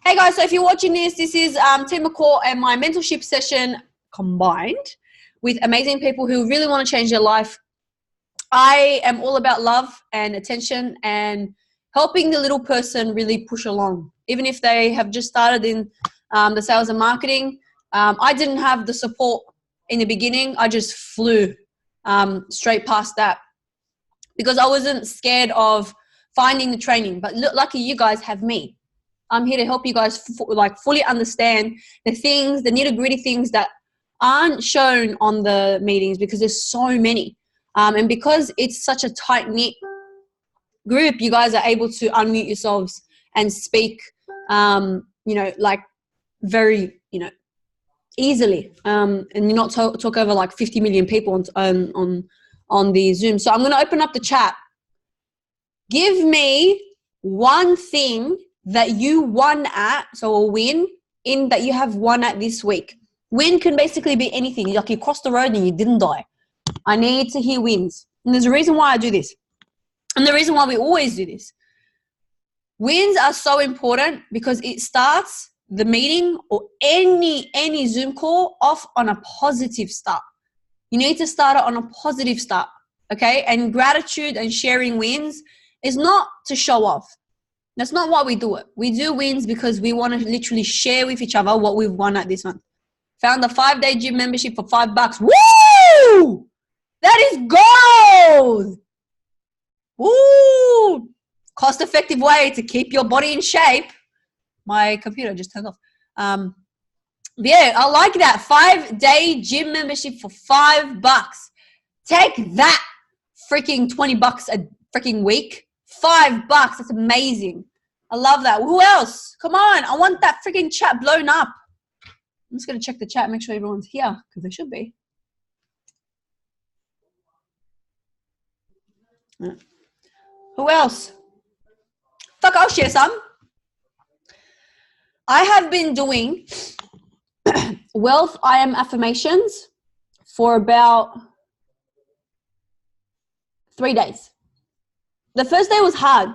Hey guys, so if you're watching this, this is Team Macaw and my mentorship session combined with amazing people who really want to change their life. I am all about love and attention and helping the little person really push along. Even if they have just started in the sales and marketing, I didn't have the support in the beginning. I just flew straight past that because I wasn't scared of finding the training. But lucky you guys have me. I'm here to help you guys fully understand the things, the nitty-gritty things that aren't shown on the meetings because there's so many. And because it's such a tight-knit group, you guys are able to unmute yourselves and speak, very, easily. And you're not talk over like 50 million people on the Zoom. So I'm going to open up the chat. Give me one thing that you won at, so a win in that you have won at this week. Win can basically be anything. Like you crossed the road and you didn't die. I need to hear wins. And there's a reason why I do this. And the reason why we always do this. Wins are so important because it starts the meeting or any Zoom call off on a positive start. You need to start it on a positive start, okay? And gratitude and sharing wins is not to show off. That's not why we do it. We do wins because we want to literally share with each other what we've won at this month. Found a 5-day gym membership for $5. Woo! That is gold! Woo! Cost-effective way to keep your body in shape. My computer just turned off. Yeah, I like that. 5-day gym membership for $5. Take that, freaking $20 a freaking week. $5. That's amazing. I love that. Who else? Come on. I want that freaking chat blown up. I'm just going to check the chat, make sure everyone's here because they should be. Yeah. Who else? Fuck, I'll share some. I have been doing wealth I am affirmations for about 3 days. The first day was hard.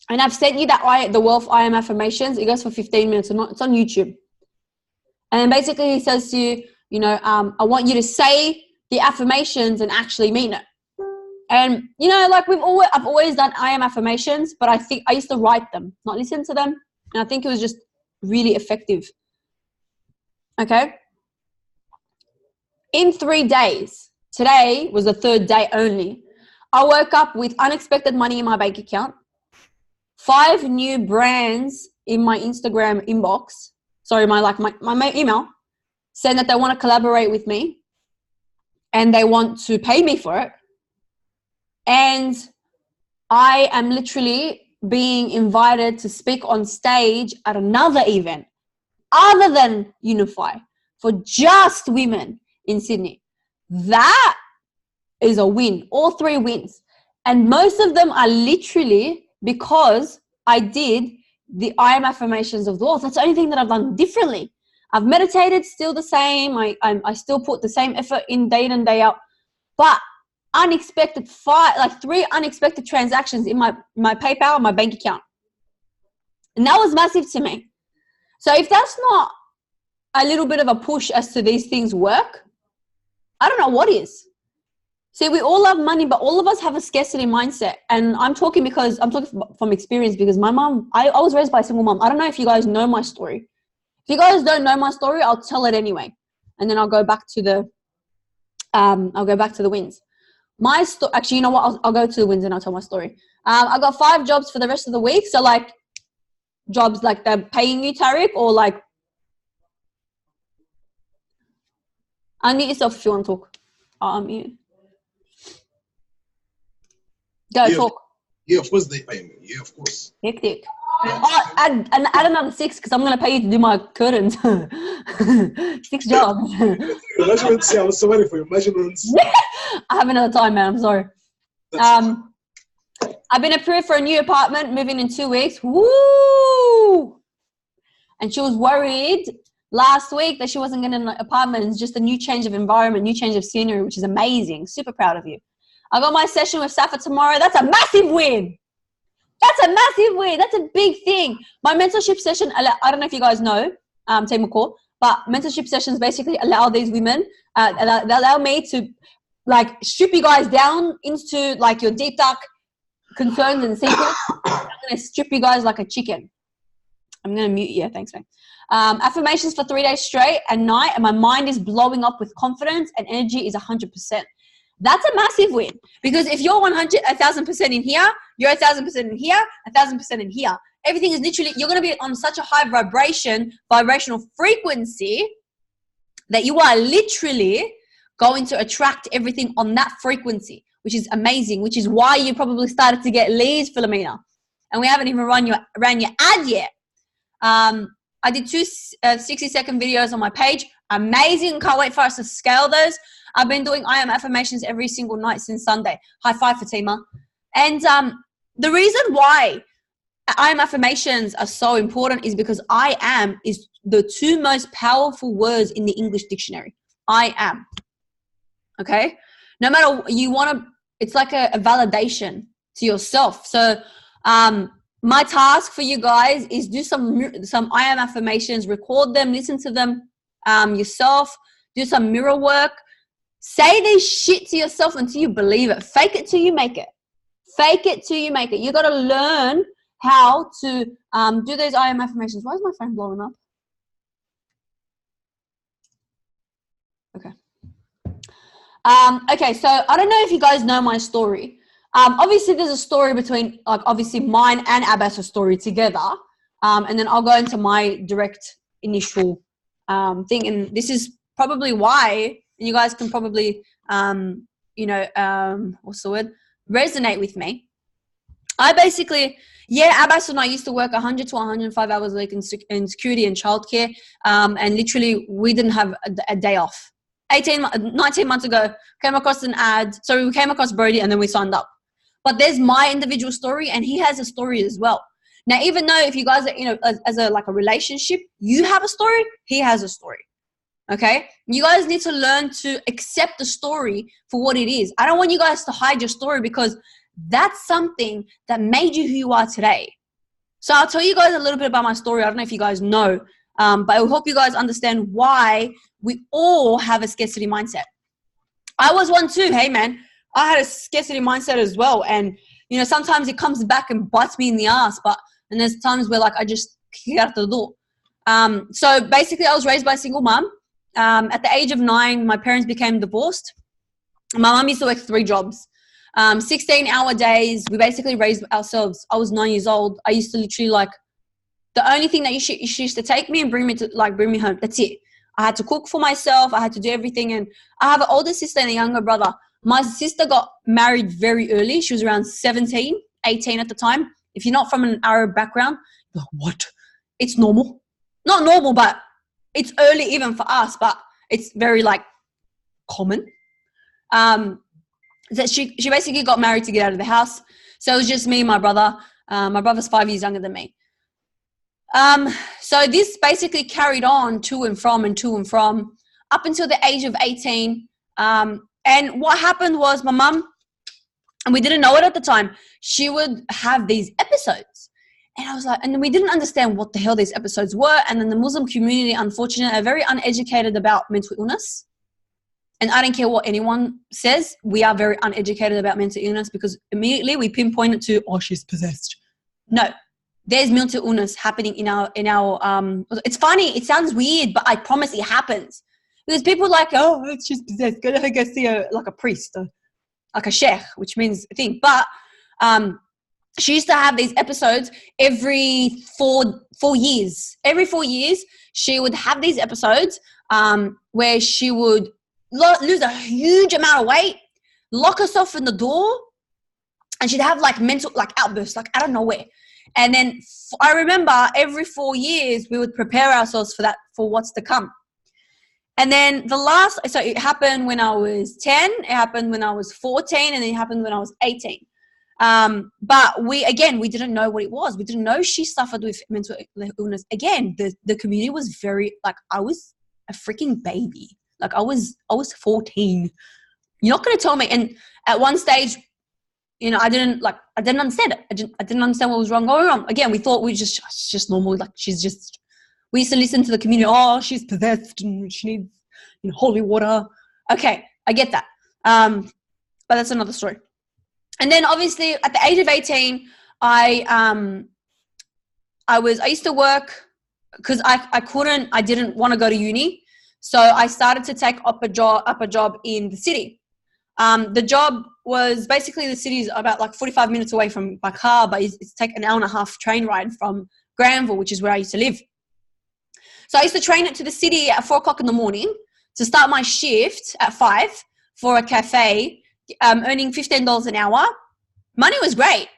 And I've sent you the wealth I am affirmations. It goes for 15 minutes. It's on YouTube. And then basically he says to you, I want you to say the affirmations and actually mean it. And, I've always done I am affirmations, but I think I used to write them, not listen to them. And I think it was just really effective. Okay. In 3 days, today was the 3rd day only. I woke up with unexpected money in my bank account, 5 new brands in my Instagram inbox. Sorry, my email saying that they want to collaborate with me and they want to pay me for it. And I am literally being invited to speak on stage at another event other than Unify for just women in Sydney. That is a win. All 3 wins. And most of them are literally because I did the I am affirmations of the wealth. That's the only thing that I've done differently. I've meditated still the same. I still put the same effort in day in and day out. But unexpected 3 unexpected transactions in my PayPal and my bank account. And that was massive to me. So if that's not a little bit of a push as to these things work, I don't know what is. See, we all love money, but all of us have a scarcity mindset. And I'm talking from experience because my mom, I was raised by a single mom. I don't know if you guys know my story. If you guys don't know my story, I'll tell it anyway. And then I'll go back to the wins. Actually, you know what? I'll go to the wins and I'll tell my story. I got 5 jobs for the rest of the week. So jobs like they're paying you, Tariq, or unmute yourself if you want to talk. I'll unmute. Go talk. Yeah, of course they pay me. Yeah, of course. Hectic. Add another 6 because I'm going to pay you to do my curtains. 6 jobs. Measurements, yeah, I was so ready for your measurements. I have another time, man. I'm sorry. I've been approved for a new apartment, moving in 2 weeks. Woo! And she was worried last week that she wasn't getting an apartment. It's just a new change of environment, new change of scenery, which is amazing. Super proud of you. I got my session with Safa tomorrow. That's a massive win. That's a massive win. That's a big thing. My mentorship session, I don't know if you guys know, Team Macaw, but mentorship sessions basically allow these women, they allow me to like strip you guys down into like your deep dark concerns and secrets. I'm going to strip you guys like a chicken. I'm going to mute you. Thanks, man. Affirmations for 3 days straight at night, and my mind is blowing up with confidence and energy is 100%. That's a massive win, because if you're 1,000% in here, you're 1,000% in here, 1,000% in here. Everything is literally, you're going to be on such a high vibrational frequency that you are literally going to attract everything on that frequency, which is amazing, which is why you probably started to get leads, Philomena. And we haven't even ran your ad yet. I did 2 60-second videos on my page. Amazing. Can't wait for us to scale those. I've been doing I am affirmations every single night since Sunday. High five, Fatima. And the reason why I am affirmations are so important is because I am is the 2 most powerful words in the English dictionary. I am. Okay? No matter, you want to, it's like a validation to yourself. So my task for you guys is do some I am affirmations, record them, listen to them yourself, do some mirror work. Say this shit to yourself until you believe it. Fake it till you make it. Fake it till you make it. You got to learn how to do those I am affirmations. Why is my phone blowing up? Okay. Okay, so I don't know if you guys know my story. Obviously, there's a story between, like, obviously mine and Abbas's story together. And then I'll go into my direct initial thing. And this is probably why, and you guys can probably, what's the word? Resonate with me. I basically, Abbas and I used to work 100 to 105 hours a week in security and childcare. And literally, we didn't have a day off. 19 months ago, came across an ad. So we came across Brody and then we signed up. But there's my individual story and he has a story as well. Now, even though if you guys are, as a relationship, you have a story, he has a story. Okay? You guys need to learn to accept the story for what it is. I don't want you guys to hide your story because that's something that made you who you are today. So I'll tell you guys a little bit about my story. I don't know if you guys know, but I hope you guys understand why we all have a scarcity mindset. I was one too. Hey, man, I had a scarcity mindset as well. And, sometimes it comes back and bites me in the ass, and there's times where I just kick out the door. So basically I was raised by a single mom. At the age of 9, my parents became divorced. My mom used to work 3 jobs, 16-hour days. We basically raised ourselves. I was 9 years old. I used to literally the only thing that she used to take me and bring me home. That's it. I had to cook for myself. I had to do everything. And I have an older sister and a younger brother. My sister got married very early. She was around 17, 18 at the time. If you're not from an Arab background, you're like, what? It's normal. Not normal, but it's early even for us, but it's very common. That she basically got married to get out of the house. So it was just me and my brother. My brother's 5 years younger than me. So this basically carried on to and from up until the age of 18. And what happened was my mum, and we didn't know it at the time, she would have these episodes. And I was like, and we didn't understand what the hell these episodes were. And then the Muslim community, unfortunately, are very uneducated about mental illness. And I don't care what anyone says. We are very uneducated about mental illness because immediately we pinpoint it to, oh, she's possessed. No, there's mental illness happening in our, it's funny. It sounds weird, but I promise it happens. Because people oh, she's possessed. Go see a priest, like a sheikh, which means a thing. But she used to have these episodes every 4 years. Every 4 years, she would have these episodes where she would lose a huge amount of weight, lock herself in the door, and she'd have mental outbursts out of nowhere. And then I remember every 4 years we would prepare ourselves for what's to come. And then so it happened when I was 10, it happened when I was 14, and it happened when I was 18. But we didn't know what it was. We didn't know she suffered with mental illness. Again, the community was very, I was a freaking baby. I was 14. You're not going to tell me. And at one stage, you know, I didn't understand it. I didn't understand what was going on. Again, we thought it's just normal. Like we used to listen to the community. Oh, she's possessed and she needs, you know, holy water. Okay, I get that. But that's another story. And then obviously at the age of 18, I used to work because I didn't want to go to uni. So I started to take up a job in the city. The job was basically, the city is about like 45 minutes away from Macaw, but it's take an hour and a half train ride from Granville, which is where I used to live. So I used to train it to the city at 4 o'clock in the morning to start my shift at 5 for a cafe, earning $15 an hour. Money was great.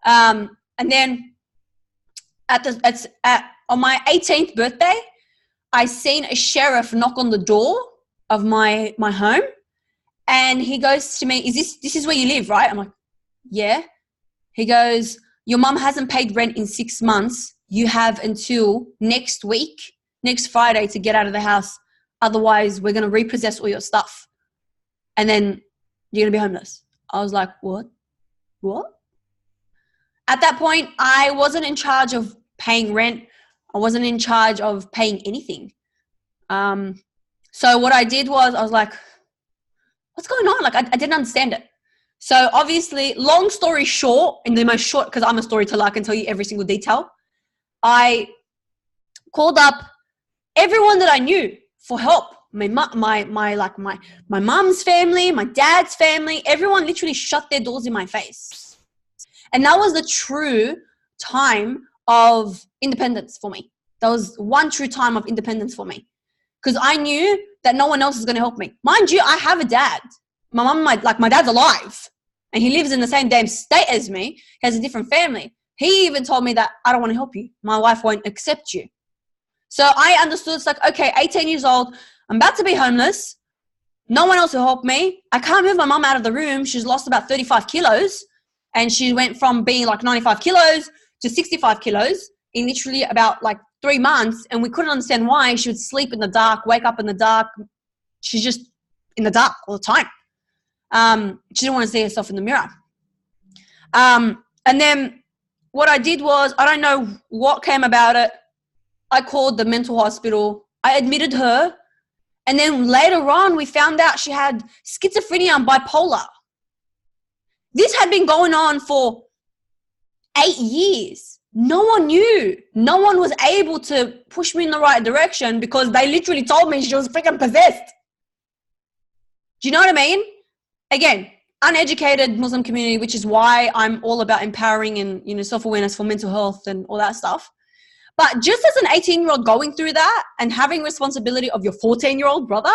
And then on my 18th birthday, I seen a sheriff knock on the door of my home, and he goes to me, this is where you live, right? I'm like, yeah. He goes, your mum hasn't paid rent in 6 months. You have until next Friday to get out of the house. Otherwise, we're going to repossess all your stuff. And then you're going to be homeless. I was like, what? At that point, I wasn't in charge of paying rent. I wasn't in charge of paying anything. So what I did was, I was like, what's going on? Like, I didn't understand it. So obviously, long story short, and the most short, because I'm a storyteller, I can tell you every single detail. I called up everyone that I knew for help. My mom's family, my dad's family, everyone literally shut their doors in my face. And that was the true time of independence for me. That was one true time of independence for me. Because I knew that no one else is going to help me. Mind you, I have a dad. My mom, my dad's alive. And he lives in the same damn state as me. He has a different family. He even told me that I don't want to help you. My wife won't accept you. So I understood, it's like, okay, 18 years old, I'm about to be homeless. No one else will help me. I can't move my mom out of the room. She's lost about 35 kilos. And she went from being like 95 kilos to 65 kilos in literally about like 3 months. And we couldn't understand why. She would sleep in the dark, wake up in the dark. She's just in the dark all the time. She didn't want to see herself in the mirror. And then what I did was, I don't know what came about it. I called the mental hospital. I admitted her. And then later on, we found out she had schizophrenia and bipolar. This had been going on for 8 years. No one knew. No one was able to push me in the right direction because they literally told me she was freaking possessed. Do you know what I mean? Again, uneducated Muslim community, which is why I'm all about empowering and, you know, self-awareness for mental health and all that stuff. But just as an 18-year-old going through that and having responsibility of your 14-year-old brother,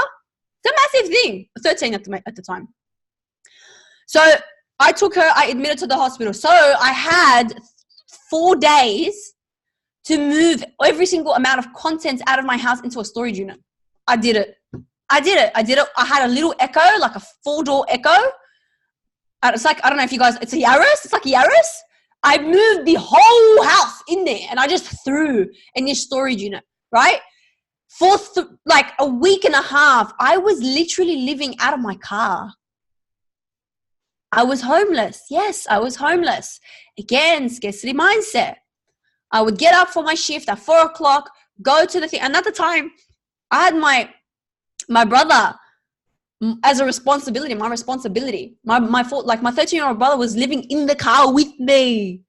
it's a massive thing. 13 at the time. So I took her, I admitted to the hospital. So I had 4 days to move every single amount of contents out of my house into a storage unit. I did it. I had a little Echo, like a 4-door Echo. It's like, I don't know if you guys, it's a Yaris. It's like a Yaris. I moved the whole house in there and I just threw in this storage unit, right? For like a week and a half, I was literally living out of my car. I was homeless. Yes, I was homeless. Again, scarcity mindset. I would get up for my shift at 4 o'clock, go to the thing. And at the time, I had my brother as a responsibility, my 13-year-old brother was living in the car with me.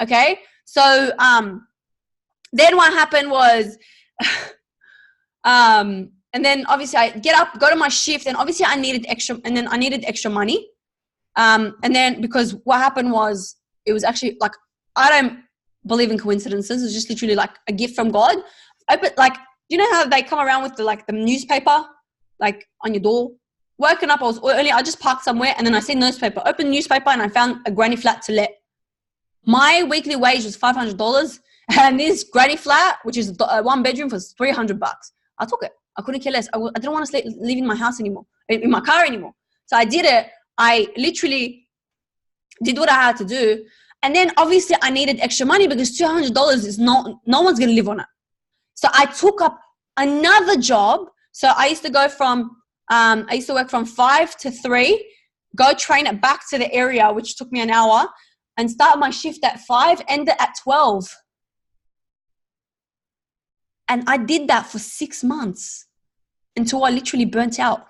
Okay. So, then what happened was, and then obviously I get up, go to my shift, and obviously I needed extra money. And then because what happened was, it was actually like, I don't believe in coincidences. It's just literally like a gift from God. You know how they come around with the newspaper, like on your door? Woken up, I just parked somewhere and then I see newspaper, open newspaper, and I found a granny flat to let. My weekly wage was $500 and this granny flat, which is a 1 bedroom, was $300. I took it. I couldn't care less. I didn't want to live in my house anymore, in my car anymore. So I did it. I literally did what I had to do. And then obviously I needed extra money because $200 is no one's going to live on it. So I took up another job. So I used to work from 5 to 3, go train it back to the area, which took me an hour, and start my shift at 5, end it at 12. And I did that for 6 months until I literally burnt out.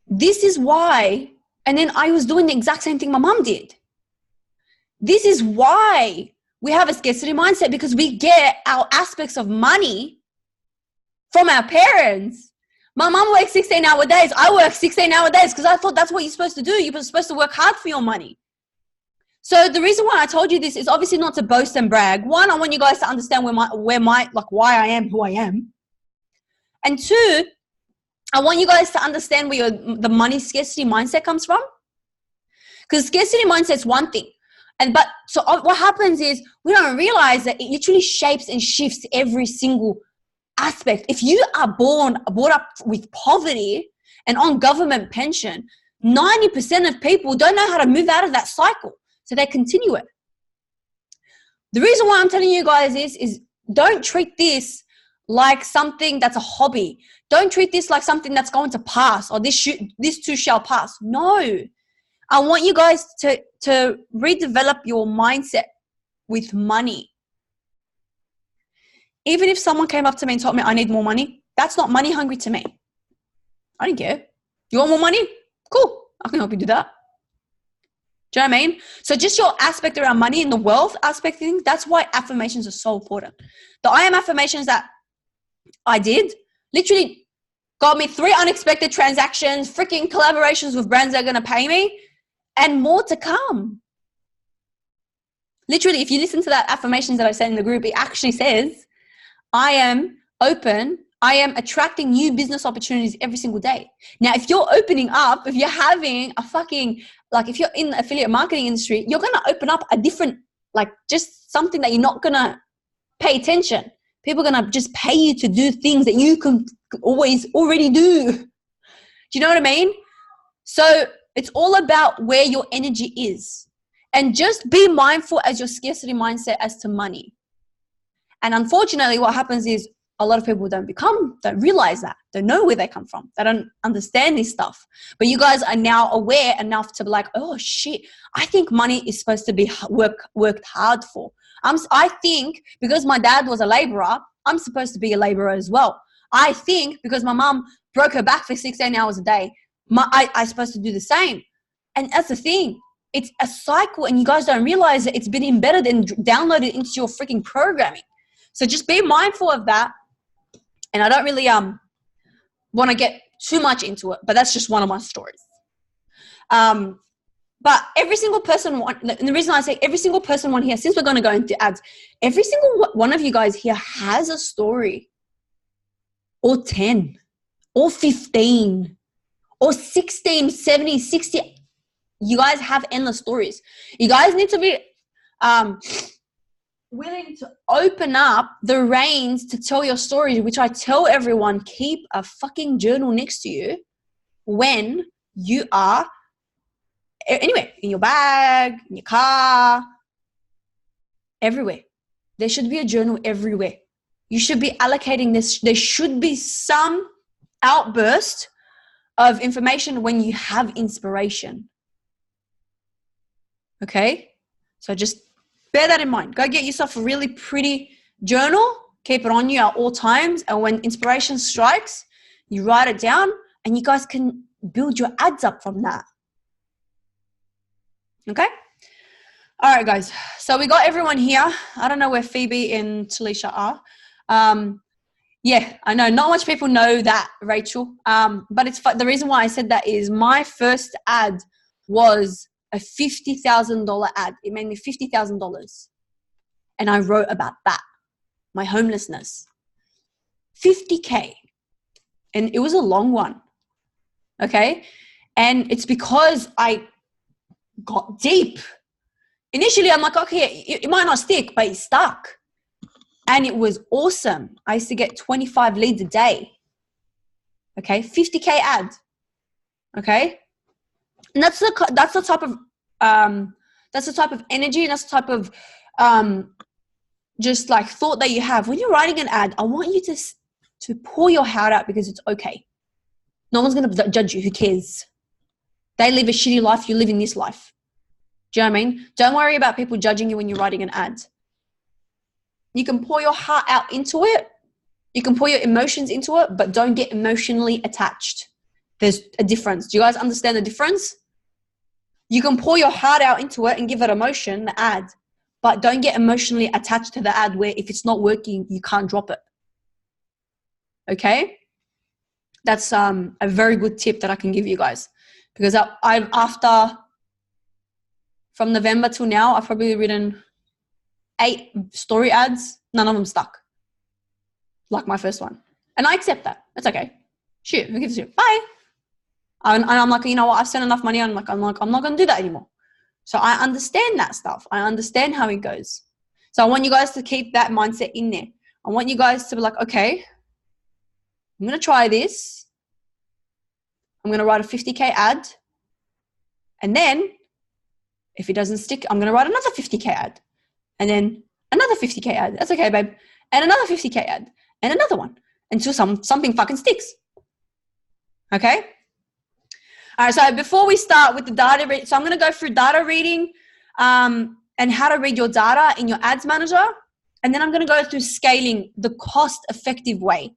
This is why, and then I was doing the exact same thing my mom did. This is why we have a scarcity mindset, because we get our aspects of money from our parents. My mom works 16-hour days. I work 16-hour days because I thought that's what you're supposed to do. You're supposed to work hard for your money. So the reason why I told you this is obviously not to boast and brag. One, I want you guys to understand why I am who I am. And two, I want you guys to understand where the money scarcity mindset comes from. Because scarcity mindset is one thing. So what happens is we don't realize that it literally shapes and shifts every single aspect. If you are brought up with poverty and on government pension, 90% of people don't know how to move out of that cycle. So they continue it. The reason why I'm telling you guys is don't treat this like something that's a hobby. Don't treat this like something that's going to pass, or this too shall pass. No. I want you guys to redevelop your mindset with money. Even if someone came up to me and told me I need more money, that's not money hungry to me. I don't care. You want more money? Cool. I can help you do that. Do you know what I mean? So just your aspect around money and the wealth aspect thing, that's why affirmations are so important. The I am affirmations that I did literally got me 3 unexpected transactions, freaking collaborations with brands that are going to pay me, and more to come. Literally, if you listen to that affirmations that I said in the group, it actually says, I am open. I am attracting new business opportunities every single day. Now, if you're opening up, if you're having if you're in the affiliate marketing industry, you're going to open up a different, just something that you're not going to pay attention. People are going to just pay you to do things that you can already do. Do you know what I mean? So it's all about where your energy is. And just be mindful as your scarcity mindset as to money. And unfortunately, what happens is a lot of people don't realize that. Don't know where they come from. They don't understand this stuff. But you guys are now aware enough to be like, oh shit, I think money is supposed to be worked hard for. I think because my dad was a laborer, I'm supposed to be a laborer as well. I think because my mom broke her back for 16 hours a day, I'm supposed to do the same. And that's the thing. It's a cycle, and you guys don't realize that it's been embedded and downloaded into your freaking programming. So just be mindful of that. And I don't really want to get too much into it, but that's just one of my stories. But every single person, and the reason I say every single person one here, since we're going to go into ads, every single one of you guys here has a story, or 10, or 15, or 16, 70, 60. You guys have endless stories. You guys need to be willing to open up the reins to tell your stories, which I tell everyone, keep a fucking journal next to you when you are anywhere, in your bag, in your car, everywhere. There should be a journal everywhere. You should be allocating this. There should be some outburst of information when you have inspiration. Okay? So just bear that in mind. Go get yourself a really pretty journal. Keep it on you at all times. And when inspiration strikes, you write it down, and you guys can build your ads up from that. Okay? All right, guys. So we got everyone here. I don't know where Phoebe and Talisha are. Yeah, I know. Not much people know that, Rachel. But it's the reason why I said that is my first ad was a $50,000 ad. It made me $50,000. And I wrote about that, my homelessness. $50K. And it was a long one. Okay? And it's because I got deep. Initially, I'm like, okay, it might not stick, but it stuck. And it was awesome. I used to get 25 leads a day. Okay? $50K ad. Okay? And that's the type of energy, and that's the type of just like thought that you have when you're writing an ad. I want you to pour your heart out, because it's okay. No one's going to judge you. Who cares? They live a shitty life. You live in this life. Do you know what I mean? Don't worry about people judging you when you're writing an ad. You can pour your heart out into it. You can pour your emotions into it, but don't get emotionally attached. There's a difference. Do you guys understand the difference? You can pour your heart out into it and give it emotion, the ad, but don't get emotionally attached to the ad where if it's not working, you can't drop it. Okay? That's a very good tip that I can give you guys. Because I've from November till now, I've probably written 8 story ads. None of them stuck. Like my first one. And I accept that. It's okay. Shoot, who gives a shit? Bye. And I'm like, you know what? I've spent enough money. I'm not going to do that anymore. So I understand that stuff. I understand how it goes. So I want you guys to keep that mindset in there. I want you guys to be like, okay, I'm going to try this. I'm going to write a 50K ad. And then if it doesn't stick, I'm going to write another 50K ad. And then another 50K ad. That's okay, babe. And another 50K ad. And another one. Until something fucking sticks. Okay? All right, so before we start with the data read, so I'm going to go through data reading and how to read your data in your ads manager. And then I'm going to go through scaling the cost-effective way.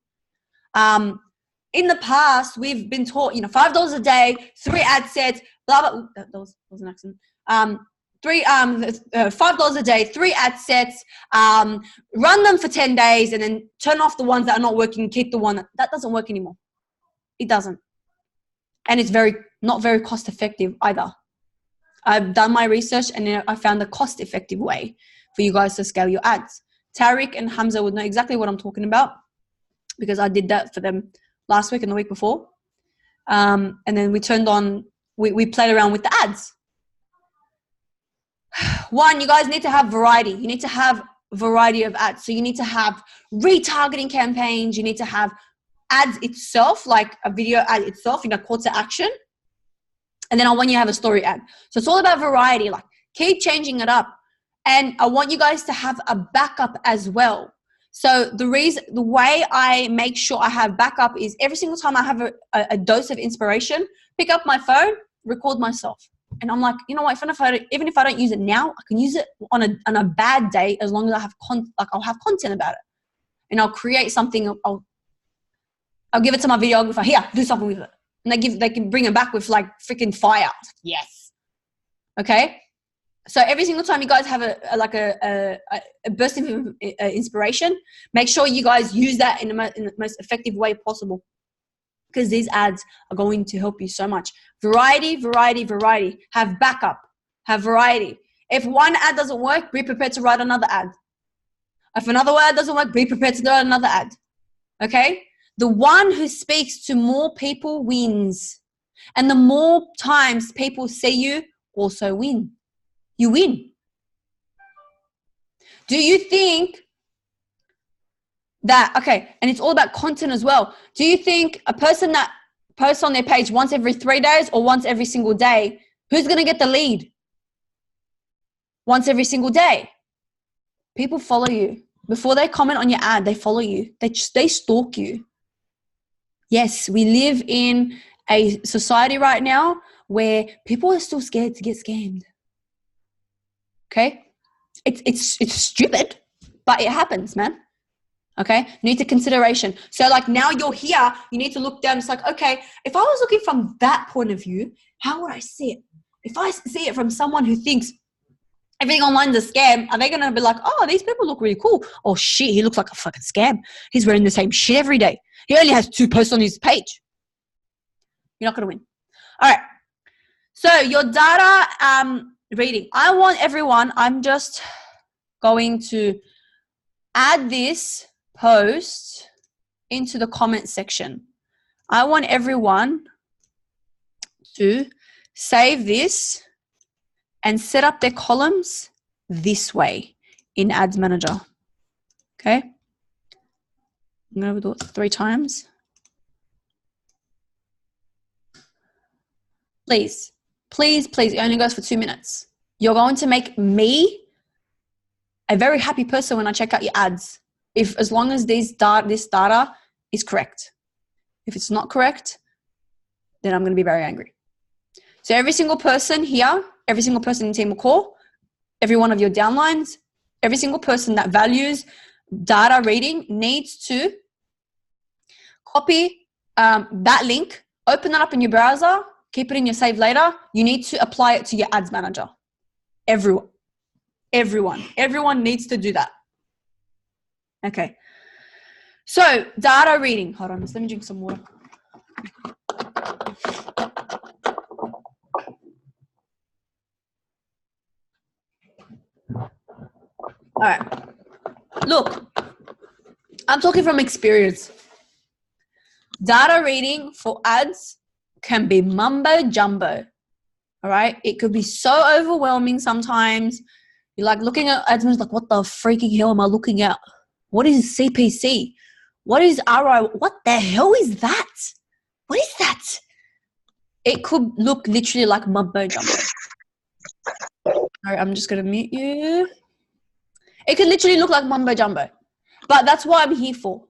In the past, we've been taught, $5 a day, 3 ad sets, blah, blah. That was an accident. $5 a day, 3 ad sets, run them for 10 days and then turn off the ones that are not working, keep the one. That doesn't work anymore. It doesn't. And it's not very cost effective either. I've done my research and I found the cost effective way for you guys to scale your ads. Tariq and Hamza would know exactly what I'm talking about because I did that for them last week and the week before. And then we played around with the ads. One, you guys need to have variety. You need to have variety of ads. So you need to have retargeting campaigns. You need to have ads itself, like a video ad itself, call to action. And then I want you to have a story ad. So it's all about variety. Like keep changing it up. And I want you guys to have a backup as well. So the way I make sure I have backup is every single time I have a dose of inspiration, pick up my phone, record myself. And I'm like, you know what? Even if I don't use it now, I can use it on a bad day as long as I have I'll have content about it, and I'll create something. I'll give it to my videographer. Here, do something with it, and they can bring it back with like freaking fire. Yes. Okay. So every single time you guys have a burst of inspiration, make sure you guys use that in the most effective way possible. Because these ads are going to help you so much. Variety, variety, variety. Have backup. Have variety. If one ad doesn't work, be prepared to write another ad. If another ad doesn't work, be prepared to write another ad. Okay? The one who speaks to more people wins. And the more times people see you, also win. You win. Do you think that, okay, and it's all about content as well. Do you think a person that posts on their page once every 3 days or once every single day, who's going to get the lead? Once every single day. People follow you. Before they comment on your ad, they follow you. They stalk you. Yes, we live in a society right now where people are still scared to get scammed. Okay? It's stupid, but it happens, man. Okay, you need to consideration. So like now you're here, you need to look down. It's like, okay, if I was looking from that point of view, how would I see it? If I see it from someone who thinks everything online is a scam, are they going to be like, oh, these people look really cool. Oh shit, he looks like a fucking scam. He's wearing the same shit every day. He only has 2 posts on his page. You're not going to win. All right. So your data reading. I want everyone, I'm just going to add this post into the comment section. I want everyone to save this and set up their columns this way in Ads Manager. Okay? I'm going to do it 3 times. Please, please, please, it only goes for 2 minutes. You're going to make me a very happy person when I check out your ads. As long as this data is correct. If it's not correct, then I'm going to be very angry. So every single person here, every single person in Team Macaw, every one of your downlines, every single person that values data reading needs to copy that link, open that up in your browser, keep it in your save later. You need to apply it to your ads manager. Everyone needs to do that. Okay. So data reading. Hold on, just let me drink some water. All right. Look, I'm talking from experience. Data reading for ads can be mumbo jumbo. All right. It could be so overwhelming sometimes. You're like looking at ads and it's like, what the freaking hell am I looking at? What is CPC? What is ROI? What the hell is that? What is that? It could look literally like mumbo jumbo. All right, I'm just going to mute you. It could literally look like mumbo jumbo, but that's what I'm here for.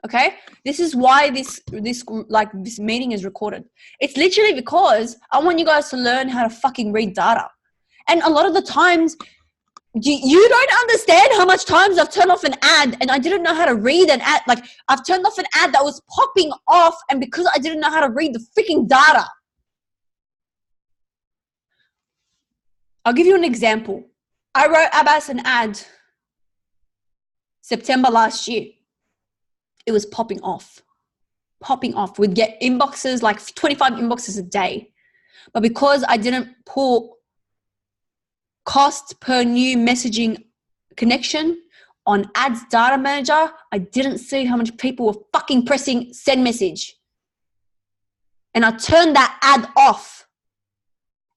Okay, this is why this meeting is recorded. It's literally because I want you guys to learn how to fucking read data. And a lot of the times, you don't understand how much times I've turned off an ad and I didn't know how to read an ad. Like, I've turned off an ad that was popping off, and because I didn't know how to read the freaking data. I'll give you an example. I wrote Abbas an ad September last year. It was popping off. We'd get inboxes, like 25 inboxes a day. But because I didn't put cost per new messaging connection on ads data manager, I didn't see how many people were fucking pressing send message. And I turned that ad off.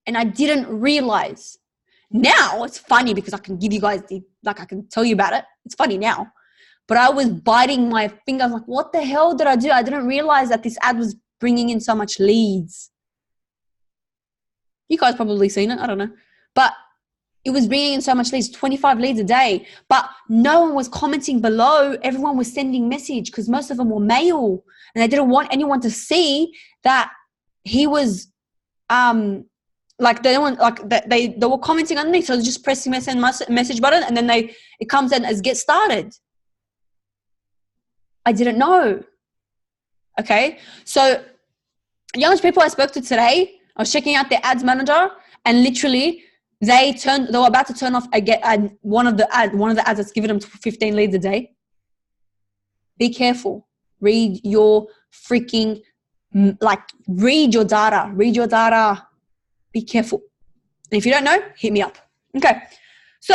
And I didn't realize. Now it's funny because I can give you guys I can tell you about it. It's funny now. But I was biting my finger. I was like, what the hell did I do? I didn't realize that this ad was bringing in so much leads. You guys probably seen it. I don't know. But it was bringing in so much leads, 25 leads a day. But no one was commenting below. Everyone was sending message because most of them were male. And they didn't want anyone to see that he was, they were commenting underneath. So just pressing message button and then it comes in as get started. I didn't know. Okay. So young people I spoke to today, I was checking out their ads manager and literally they were about to turn off one of the ads that's giving them 15 leads a day. Be careful. Read your data. Be careful. And if you don't know, hit me up. Okay. So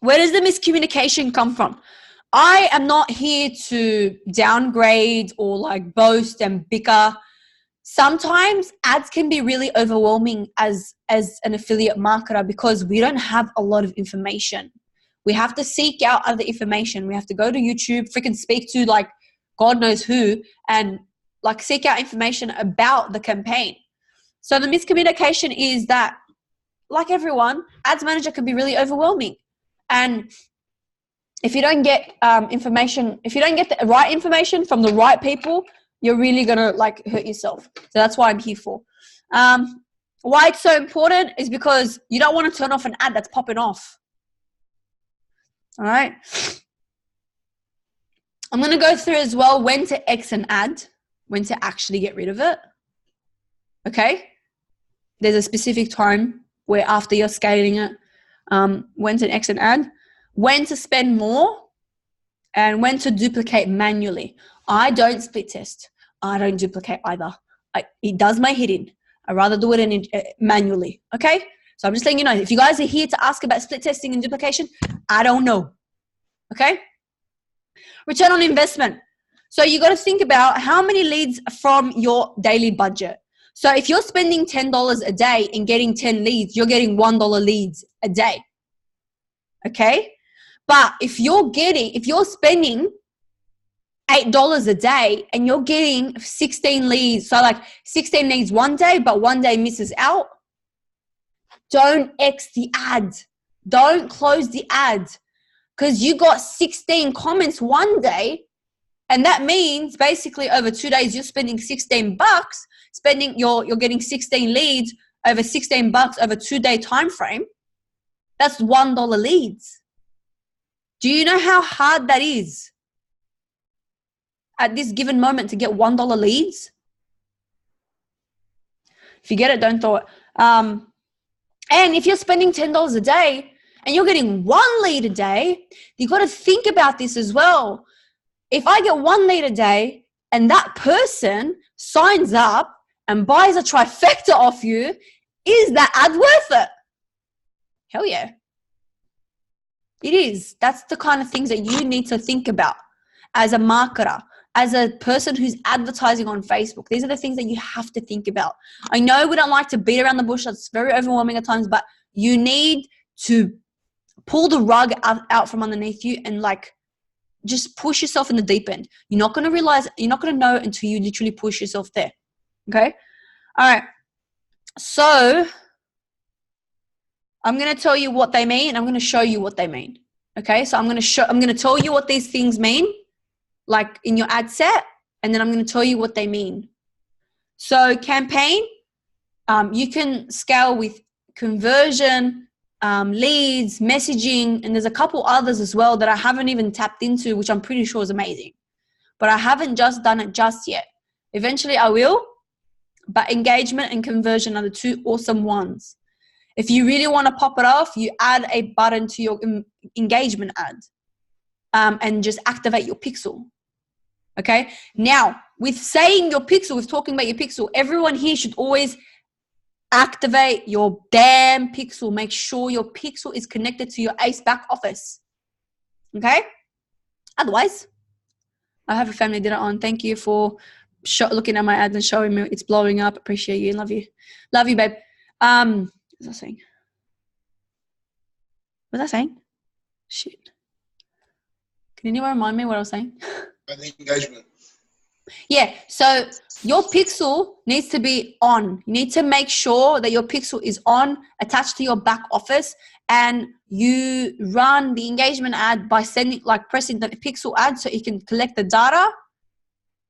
where does the miscommunication come from? I am not here to downgrade or like boast and bicker. Sometimes ads can be really overwhelming as an affiliate marketer because we don't have a lot of information. We have to seek out other information. We have to go to YouTube, freaking speak to like God knows who, and like seek out information about the campaign. So the miscommunication is that, like everyone, ads manager can be really overwhelming. And if you don't get if you don't get the right information from the right people, you're really going to like hurt yourself. So that's why I'm here for. Why it's so important is because you don't want to turn off an ad that's popping off. All right. I'm going to go through as well when to X an ad, when to actually get rid of it. Okay. There's a specific time where after you're scaling it, when to X an ad, when to spend more, and when to duplicate manually. I don't split test. I don't duplicate either. It does my hidden. I'd rather do it manually. Okay. So I'm just letting you know, if you guys are here to ask about split testing and duplication, I don't know. Okay. Return on investment. So you got to think about how many leads from your daily budget. So if you're spending $10 a day and getting 10 leads, you're getting $1 leads a day. Okay. But if you're spending $8 a day and you're getting 16 leads, so like 16 leads one day, but one day misses out, don't X the ad. Don't close the ad because you got 16 comments one day And that means basically over 2 days, you're spending $16, you're getting 16 leads over $16 over 2-day time frame. That's $1 leads. Do you know how hard that is at this given moment to get $1 leads? If you get it, don't throw it. And if you're spending $10 a day and you're getting 1 lead a day, you got to think about this as well. If I get 1 lead a day and that person signs up and buys a trifecta off you, is that ad worth it? Hell yeah. It is. That's the kind of things that you need to think about as a marketer, as a person who's advertising on Facebook. These are the things that you have to think about. I know we don't like to beat around the bush. That's very overwhelming at times, but you need to pull the rug out from underneath you and like just push yourself in the deep end. You're not going to realize, you're not going to know until you literally push yourself there. Okay. All right. So I'm going to tell you what they mean and I'm going to show you what they mean. Okay. So I'm going to tell you what these things mean, like in your ad set, and then I'm going to tell you what they mean. So campaign, you can scale with conversion, leads, messaging, and there's a couple others as well that I haven't even tapped into, which I'm pretty sure is amazing. But I haven't just done it just yet. Eventually I will, but engagement and conversion are the two awesome ones. If you really want to pop it off, you add a button to your engagement ad and just activate your pixel. Okay. Now, with saying your pixel, with talking about your pixel, everyone here should always activate your damn pixel. Make sure your pixel is connected to your ACE back office. Okay. Otherwise, I have a family dinner on. Thank you for looking at my ads and showing me it's blowing up. Appreciate you. Love you. Love you, babe. What was I saying? What was I saying? Shit. Can anyone remind me what I was saying? The engagement. Yeah, so your pixel needs to be on. You need to make sure that your pixel is on, attached to your back office, and you run the engagement ad by pressing the pixel ad so it can collect the data,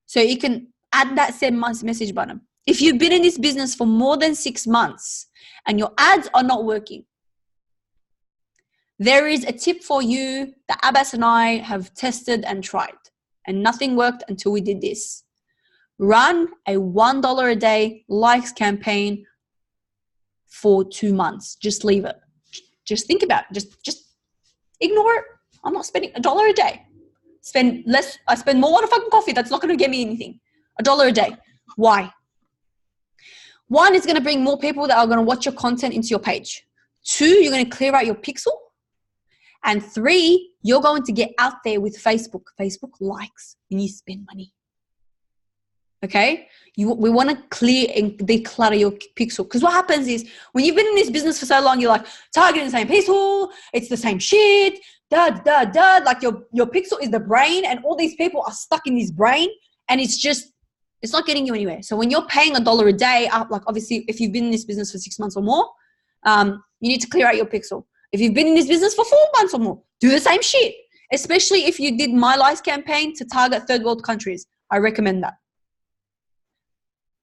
so you can add that send message button. If you've been in this business for more than 6 months and your ads are not working, there is a tip for you that Abbas and I have tested and tried, and nothing worked until we did this. Run a $1 a day likes campaign for 2 months. Just leave it. Just think about it. Just ignore it. I'm not spending $1 a day. I spend more on a fucking coffee. That's not going to get me anything. $1 a day. Why? 1, it's going to bring more people that are going to watch your content into your page. 2, you're going to clear out your pixel. And 3, you're going to get out there with Facebook. Facebook likes and you spend money. Okay? We want to clear and declutter your pixel. Because what happens is when you've been in this business for so long, you're like targeting the same people. It's the same shit. Like your pixel is the brain and all these people are stuck in this brain and it's not getting you anywhere. So when you're paying $1 a day, like obviously if you've been in this business for 6 months or more, you need to clear out your pixel. If you've been in this business for 4 months or more, do the same shit. Especially if you did My Life campaign to target third world countries. I recommend that.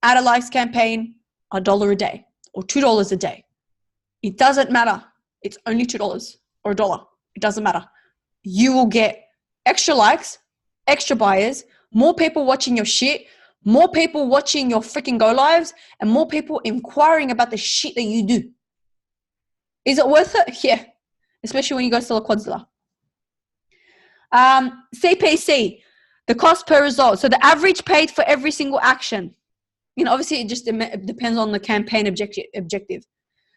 Add a likes campaign, $1 a day or $2 a day. It doesn't matter. It's only $2 or $1. It doesn't matter. You will get extra likes, extra buyers, more people watching your shit, more people watching your freaking go lives, and more people inquiring about the shit that you do. Is it worth it? Yeah. Especially when you go sell a Quadzilla. CPC, the cost per result. So the average paid for every single action. Obviously it just depends on the campaign objective.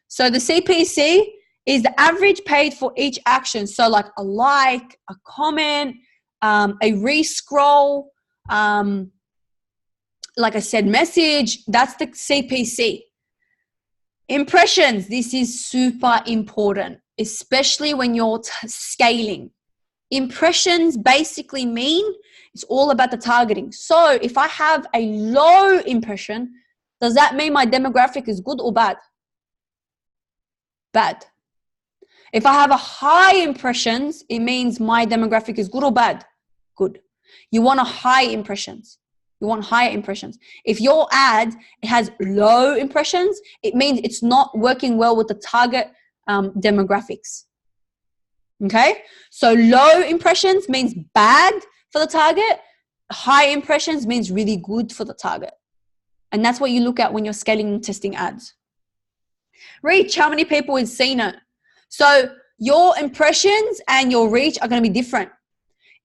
So the CPC is the average paid for each action. So like a like, a comment, a re-scroll, like I said, message, that's the CPC. Impressions, this is super important, especially when you're scaling. Impressions basically mean it's all about the targeting. So if I have a low impression, does that mean my demographic is good or bad? Bad. If I have a high impressions, it means my demographic is good or bad? Good. You want a high impressions. You want higher impressions. If your ad has low impressions, it means it's not working well with the target demographics. Okay? So low impressions means bad for the target. High impressions means really good for the target. And that's what you look at when you're scaling and testing ads. Reach, how many people have seen it? So your impressions and your reach are going to be different.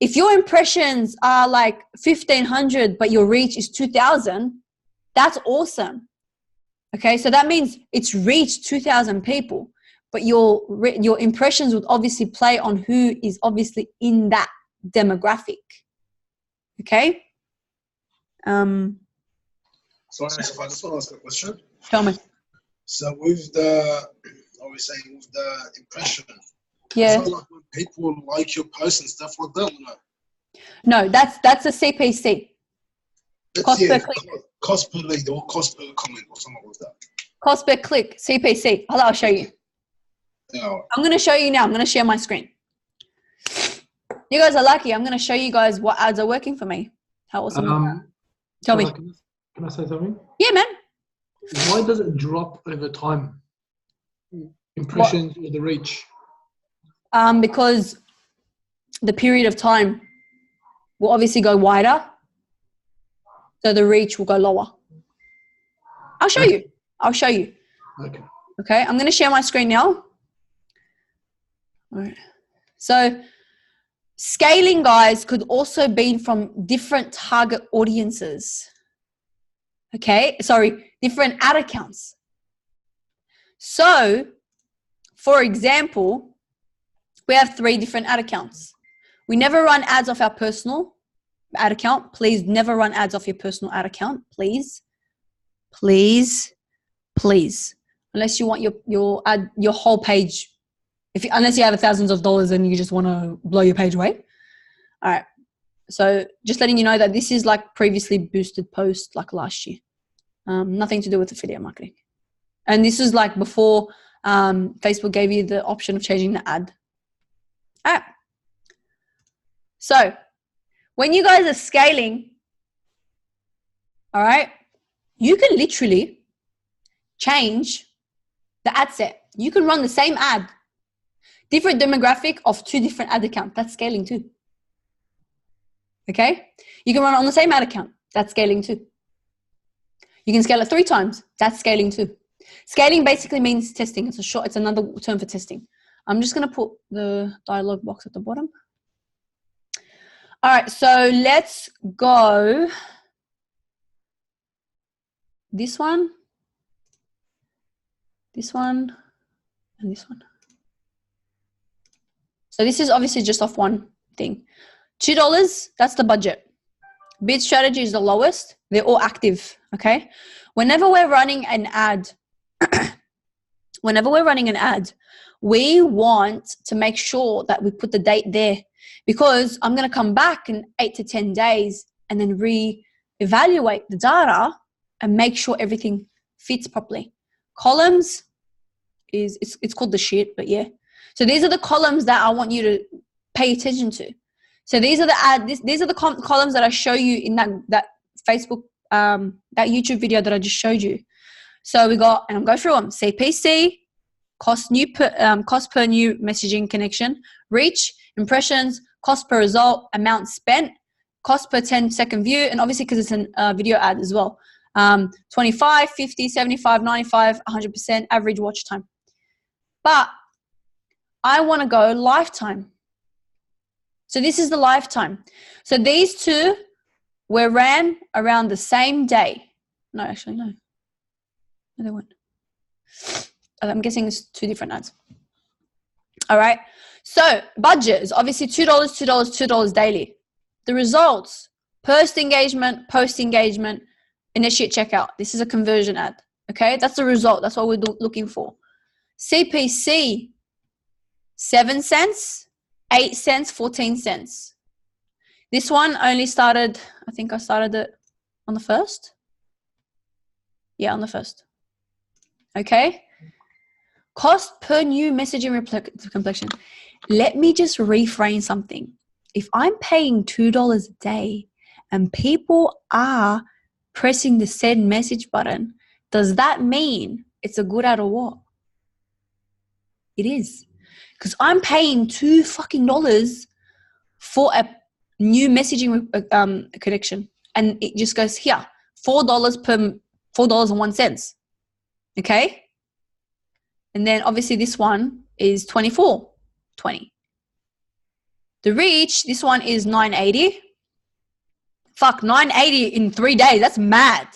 If your impressions are like 1,500, but your reach is 2,000, that's awesome. Okay, so that means it's reached 2,000 people, but your impressions would obviously play on who is obviously in that demographic. Okay. Sorry, if I just want to ask a question. Tell me. So with the, I was saying with the impression, Yeah. so like when people like your post and stuff like that, No, that's a CPC. Cost per click. Cost per lead or cost per comment or something like that. Cost per click, CPC. I'll show you. Yeah. I'm going to show you now. I'm going to share my screen. You guys are lucky. I'm going to show you guys what ads are working for me. How awesome is that? Tell me. Can I say something? Yeah, man. Why does it drop over time? Impressions or the reach? Because the period of time will obviously go wider. So the reach will go lower. I'll show you. I'll show you. Okay. Okay. I'm going to share my screen now. All right. So scaling, guys, could also be from different target audiences. Okay. Sorry, different ad accounts. So, for example, we have 3 different ad accounts. We never run ads off our personal ad account. Please never run ads off your personal ad account. Please. Please. Please. Unless you want your whole page. Unless you have thousands of dollars and you just want to blow your page away. All right. So just letting you know that this is like previously boosted post like last year. Nothing to do with affiliate marketing. And this is like before Facebook gave you the option of changing the ad. All right. So when you guys are scaling, all right, you can literally change the ad set. You can run the same ad, different demographic of 2 different ad accounts. That's scaling too. Okay. You can run it on the same ad account. That's scaling too. You can scale it 3 times. That's scaling too. Scaling basically means testing. It's another term for testing. I'm just going to put the dialog box at the bottom. All right. So let's go. This one, and this one. So this is obviously just off one thing. $2, that's the budget. Bid strategy is the lowest. They're all active, okay? Whenever we're running an ad, we want to make sure that we put the date there, because I'm going to come back in 8 to 10 days and then re-evaluate the data and make sure everything fits properly. Columns it's called the shit, but yeah. So these are the columns that I want you to pay attention to. So these are the columns that I show you in that Facebook, that YouTube video that I just showed you. So we got, and I'm going through them: CPC, cost per new messaging connection, reach, impressions, cost per result, amount spent, cost per 10-second view, and obviously because it's a video ad as well. 25, 50, 75, 95, 100% average watch time. But I want to go lifetime. So this is the lifetime. So these 2 were ran around the same day. No, actually, no. No, they weren't. I'm guessing it's 2 different ads. All right. So budget is obviously $2, $2, $2 daily. The results: post engagement, initiate checkout. This is a conversion ad. Okay. That's the result. That's what we're looking for. CPC, 7 cents, 8 cents, 14 cents. This one only started, I think I started it on the 1st. Yeah, on the 1st. Okay. Cost per new messaging complexion. Let me just reframe something. if I'm paying $2 a day and people are pressing the send message button, does that mean it's a good ad or what? It is. Because I'm paying $2 fucking for a new messaging connection. And it just goes here, $4.01. Okay? And then obviously this one is $24.20. The reach, this one is $9.80. Fuck, $9.80 in 3 days. That's mad.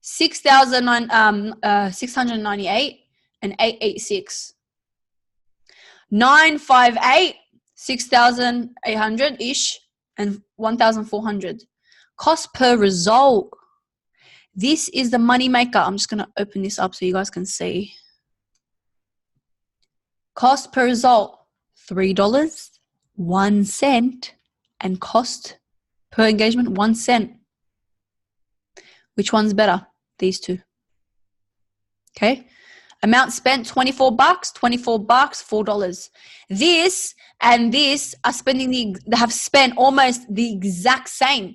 698 and 886. 958, 6,800 ish, and 1,400. Cost per result. This is the money maker. I'm just gonna open this up so you guys can see. Cost per result, $3.01, and cost per engagement, 1 cent. Which one's better? These two. Okay. Amount spent, $24, $24, $4. This and this are they have spent almost the exact same.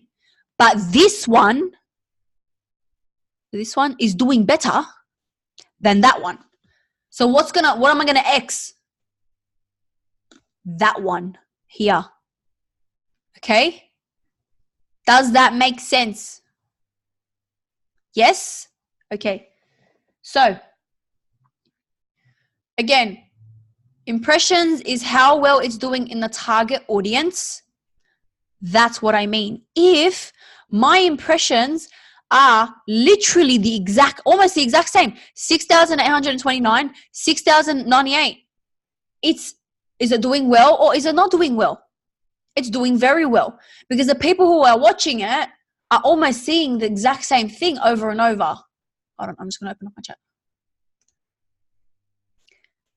But this one is doing better than that one. So what am I gonna X? That one here. Okay? Does that make sense? Yes? Okay. So, again, impressions is how well it's doing in the target audience. That's what I mean. If my impressions are literally almost the exact same, 6,829, 6,098, is it doing well or is it not doing well? It's doing very well because the people who are watching it are almost seeing the exact same thing over and over. Hold on, I'm just going to open up my chat.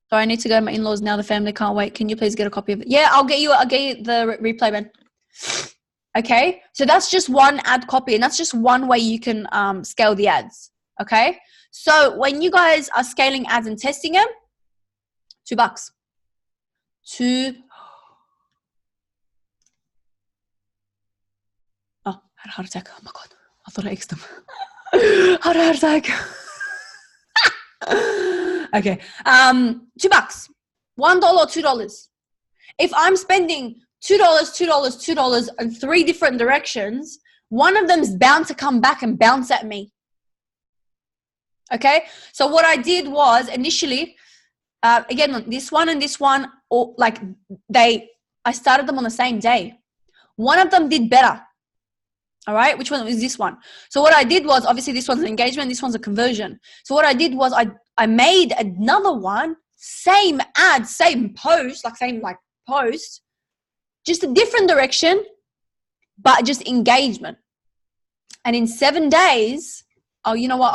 So I need to go to my in-laws now. The family can't wait. Can you please get a copy of it? Yeah, I'll get you the replay, man. Okay, so that's just one ad copy, and that's just one way you can scale the ads. Okay, so when you guys are scaling ads and testing them, $2. Oh, I had a heart attack. Oh my God, I thought I X'd them. I had a heart attack. Okay, $2, $1 or $2. If I'm spending $2, $2 in 3 different directions, one of them is bound to come back and bounce at me. Okay, so what I did was initially, again, this one and this one, I started them on the same day. One of them did better. All right, which one was this one? So what I did was, obviously this one's an engagement, this one's a conversion. So what I did was I made another one, same ad, same post, post, just a different direction, but just engagement. And in 7 days, you know what?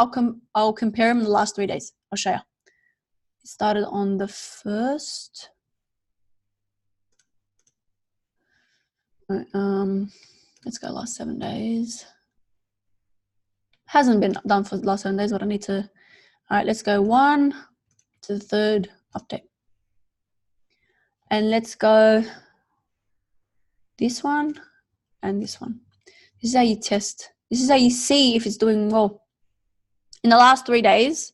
I'll compare them in the last 3 days. I'll show you. It started on the 1st. Let's go last 7 days. Hasn't been done for the last 7 days, but I need to. All right, let's go 1 to the 3rd update. And let's go this one and this one. This is how you test. This is how you see if it's doing well. In the last 3 days,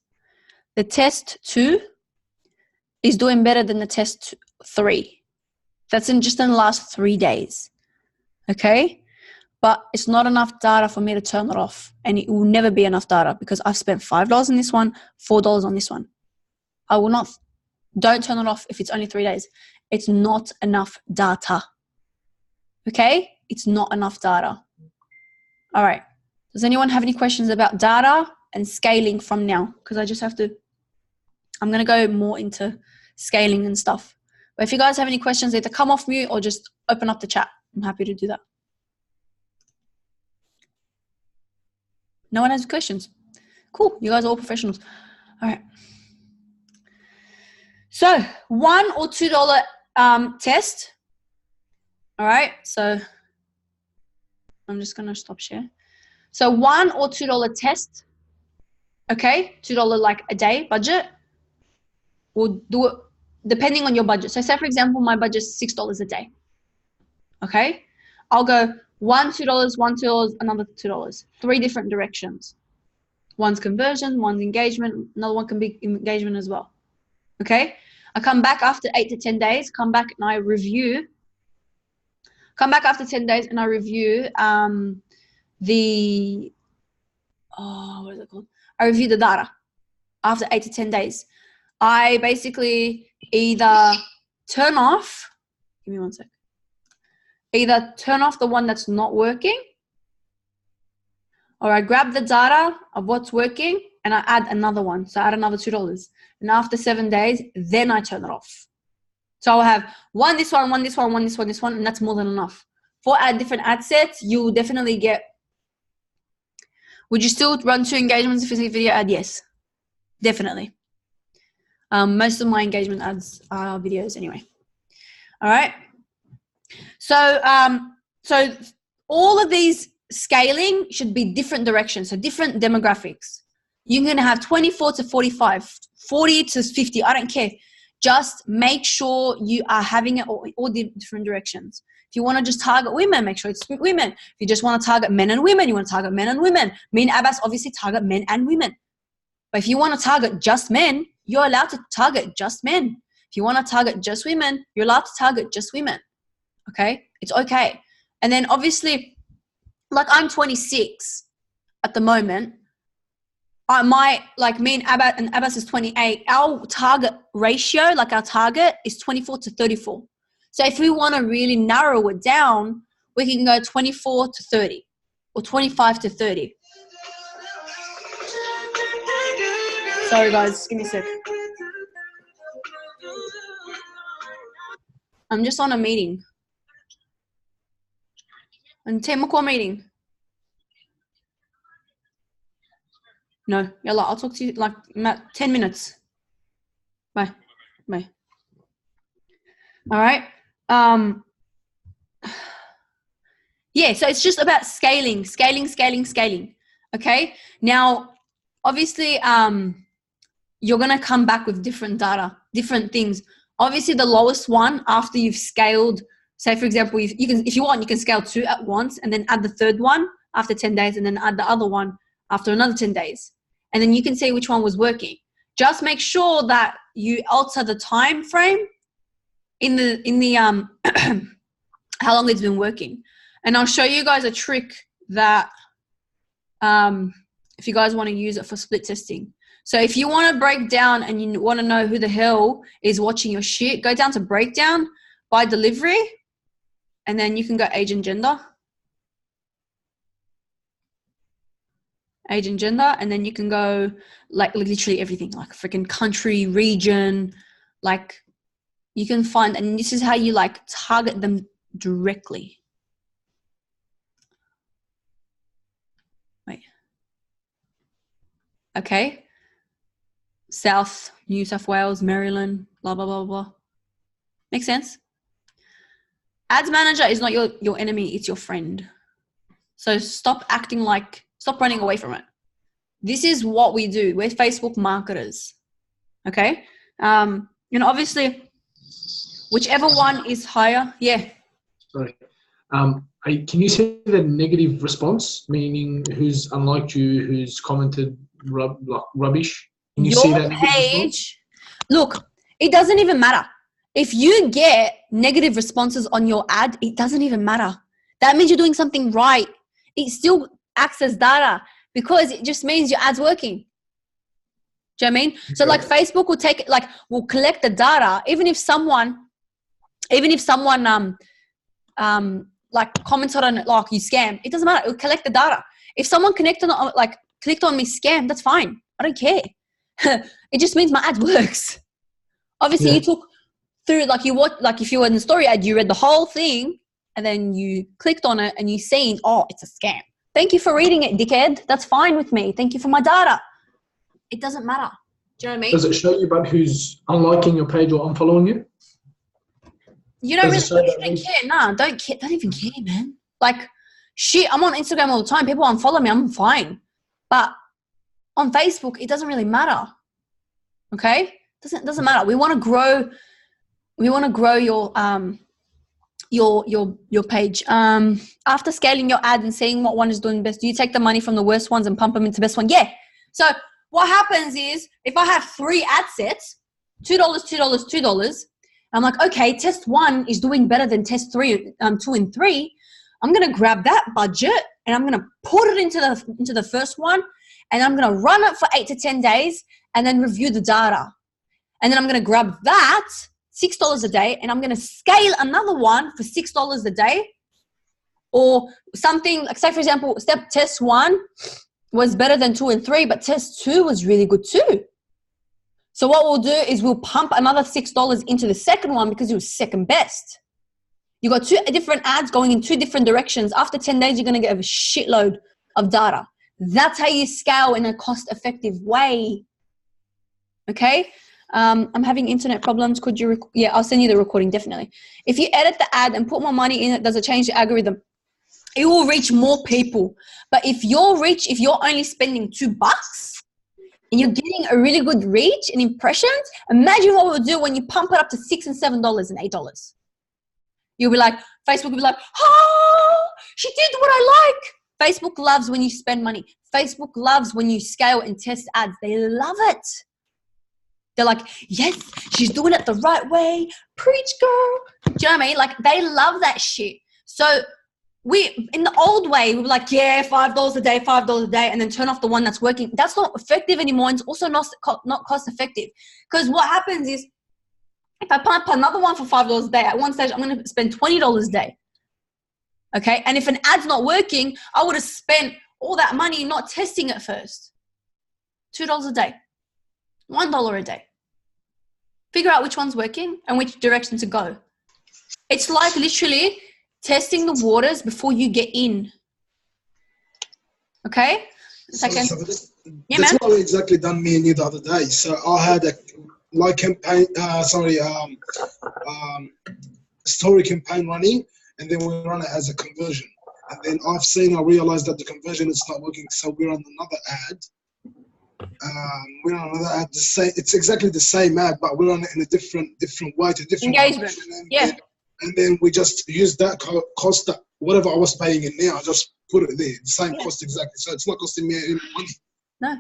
the test 2 is doing better than the test 3. That's just in the last 3 days. Okay? But it's not enough data for me to turn it off. And it will never be enough data because I've spent $5 on this one, $4 on this one. I will not. Don't turn it off if it's only 3 days. It's not enough data. Okay? It's not enough data. All right. Does anyone have any questions about data and scaling from now? Because I just have to, I'm going to go more into scaling and stuff. But if you guys have any questions, either come off mute or just open up the chat. I'm happy to do that. No one has questions. Cool. You guys are all professionals. All right. So $1 or $2 test. All right. So I'm just going to stop share. So $1 or $2 test. Okay. $2 like a day budget. We'll do it depending on your budget. So say for example, my budget is $6 a day. Okay. I'll go $1, $2, $1, $2, another $2. 3 different directions. One's conversion, one's engagement, another one can be engagement as well. Okay. I come back after 8 to 10 days, come back and I review. Come back after 10 days and I review what is it called? I review the data after 8 to 10 days. I basically either turn off, give me one sec, either turn off the one that's not working, or I grab the data of what's working and I add another one. So I add another $2. And after 7 days, then I turn it off. So I'll have one, this one, one, this one, one, this one, this one, and that's more than enough. For different ad sets, you'll definitely get. Would you still run 2 engagements if it's a video ad? Yes, definitely. Most of my engagement ads are videos anyway. All right. So, so all of these scaling should be different directions. So different demographics. You're going to have 24 to 45, 40 to 50. I don't care. Just make sure you are having it all different directions. If you want to just target women, make sure it's women. If you just want to target men and women, you want to target men and women. Me and Abbas obviously target men and women. But if you want to target just men, you're allowed to target just men. If you want to target just women, you're allowed to target just women. Okay? It's okay. And then obviously, like I'm 26 at the moment. Me and Abbas is 28. Our target ratio, like our target is 24 to 34. So if we want to really narrow it down, we can go 24 to 30 or 25 to 30. Sorry guys, give me a sec. I'm just on a meeting. And Macaw meeting. No, yalla, I'll talk to you like 10 minutes. Bye. Bye. All right. Yeah, so it's just about scaling. Okay. Now, obviously, you're going to come back with different data, different things. Obviously, the lowest one after you've scaled, say, for example, if you want, you can scale 2 at once and then add the third one after 10 days and then add the other one after another 10 days. And then you can see which one was working. Just make sure that you alter the time frame in the how long it's been working. And I'll show you guys a trick that if you guys want to use it for split testing. So if you want to break down and you want to know who the hell is watching your shit, go down to breakdown by delivery, and then you can go age and gender. Age and gender, and then you can go like literally everything, like freaking country, region, like you can find, and this is how you like target them directly. Wait. Okay. South, New South Wales, Maryland, blah, blah, blah, blah. Makes sense? Ads manager is not your enemy, it's your friend. So stop running away from it. This is what we do. We're Facebook marketers. Okay. Obviously, whichever one is higher. Yeah. Sorry. Can you see the negative response, meaning who's unliked you, who's commented rubbish? Can you see that page? Look, it doesn't even matter. If you get negative responses on your ad, it doesn't even matter. That means you're doing something right. It still acts as data because it just means your ad's working. Do you know what I mean? So like Facebook will take it, will collect the data, even if someone commented on it like you scam, it doesn't matter. It will collect the data. If someone clicked on me scam, that's fine. I don't care. It just means my ad works. Obviously, you took through if you were in the story ad, you read the whole thing and then you clicked on it and you seen, oh, it's a scam. Thank you for reading it, dickhead. That's fine with me. Thank you for my data. It doesn't matter. Do you know what I mean? Does it show you about who's unliking your page or unfollowing you? You don't care. Nah, don't care. Don't even care, man. Like, shit, I'm on Instagram all the time. People unfollow me. I'm fine. But on Facebook, it doesn't really matter. Okay? Doesn't matter. We want to grow your your page. After scaling your ad and seeing what one is doing best, do you take the money from the worst ones and pump them into the best one? Yeah. So what happens is if I have 3 ad sets, $2, $2, $2, I'm like, okay, test 1 is doing better than test 2 and 3. I'm gonna grab that budget and I'm gonna put it into the first one, and I'm gonna run it for 8 to 10 days and then review the data. And then I'm gonna grab that $6 a day and I'm gonna scale another one for $6 a day, or something like, say for example, test 1 was better than 2 and 3, but test 2 was really good too. So what we'll do is we'll pump another $6 into the second one because it was second best. You got 2 different ads going in 2 different directions. After 10 days, you're going to get a shitload of data. That's how you scale in a cost-effective way. Okay? I'm having internet problems. Could you? Yeah, I'll send you the recording, definitely. If you edit the ad and put more money in it, does it change the algorithm? It will reach more people. But if you're only spending $2 and you're getting a really good reach and impressions, imagine what we'll do when you pump it up to $6 and $7 and $8. You'll be like, Facebook will be like, oh, she did what I like. Facebook loves when you spend money. Facebook loves when you scale and test ads. They love it. They're like, yes, she's doing it the right way. Preach, girl. Do you know what I mean? Like, they love that shit. So in the old way, we were like, yeah, $5 a day, $5 a day, and then turn off the one that's working. That's not effective anymore. And it's also not cost effective. Because what happens is, if I pump another one for $5 a day, at one stage, I'm going to spend $20 a day. Okay? And if an ad's not working, I would have spent all that money not testing it first. $2 a day. $1 a day. Figure out which one's working and which direction to go. It's like literally testing the waters before you get in. Okay? Second. Yeah, that's man. what exactly done me and you the other day. So I had a campaign, story campaign running, and then we run it as a conversion. And then I realized that the conversion is not working, so we run another ad. It's exactly the same ad, but we run it in a different way, to different engagement. Yeah. And then we just use that cost, that whatever I was paying in there, I just put it there, the same cost exactly. So it's not costing me any money. No.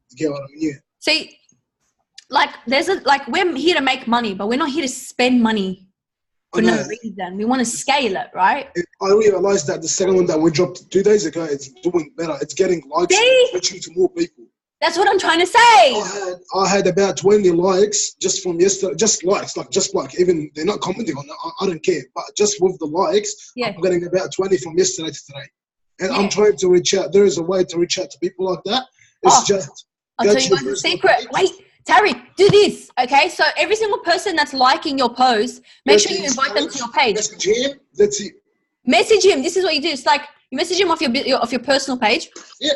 You get what I mean? Yeah. See, we're here to make money, but we're not here to spend money for no reason. We want to scale it, right? I realized that the second one that we dropped 2 days ago, it's doing better. It's getting likes, reaching to more people. That's what I'm trying to say. I had about 20 likes just from yesterday. Just likes, even they're not commenting on it. I don't care. But just with the likes, I'm getting about 20 from yesterday to today. And I'm trying to reach out. There is a way to reach out to people like that. It's I'll tell you guys a secret. Wait, Terry, do this, okay? So every single person that's liking your post, make sure you invite them to your page. Message him. That's it. Message him. This is what you do. It's like you message him off your personal page. Yeah.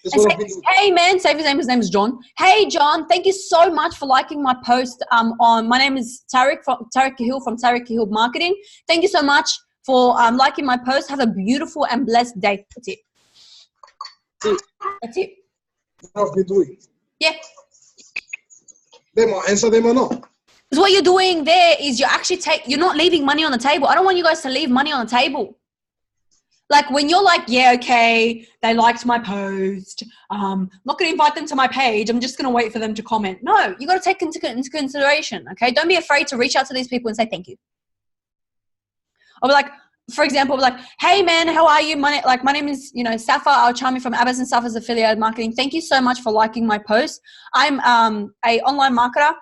And say, hey man, say his name is John. Hey John, thank you so much for liking my post. My name is Tarek Kahil from Tarek Kahil Marketing. Thank you so much for liking my post. Have a beautiful and blessed day. That's it. That's it. What I've been doing. Yeah. They might answer, they might not. Because what you're doing there is you're not leaving money on the table. I don't want you guys to leave money on the table. Like when you're like, yeah, okay, they liked my post. I'm not going to invite them to my page. I'm just going to wait for them to comment. No, you got to take into consideration, okay? Don't be afraid to reach out to these people and say thank you. Or be like, for example, like, hey man, how are you? My name is, Safa Al-Chami from Abbas and Safa's Affiliate Marketing. Thank you so much for liking my post. I'm a online marketer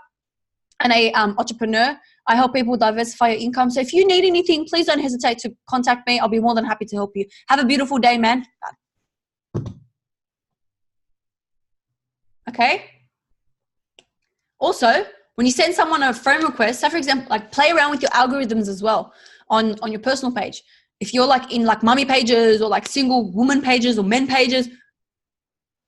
and a entrepreneur. I help people diversify your income. So if you need anything, please don't hesitate to contact me. I'll be more than happy to help you. Have a beautiful day, man. Okay. Also, when you send someone a friend request, say for example, like play around with your algorithms as well on your personal page. If you're like in like mummy pages or like single woman pages or men pages,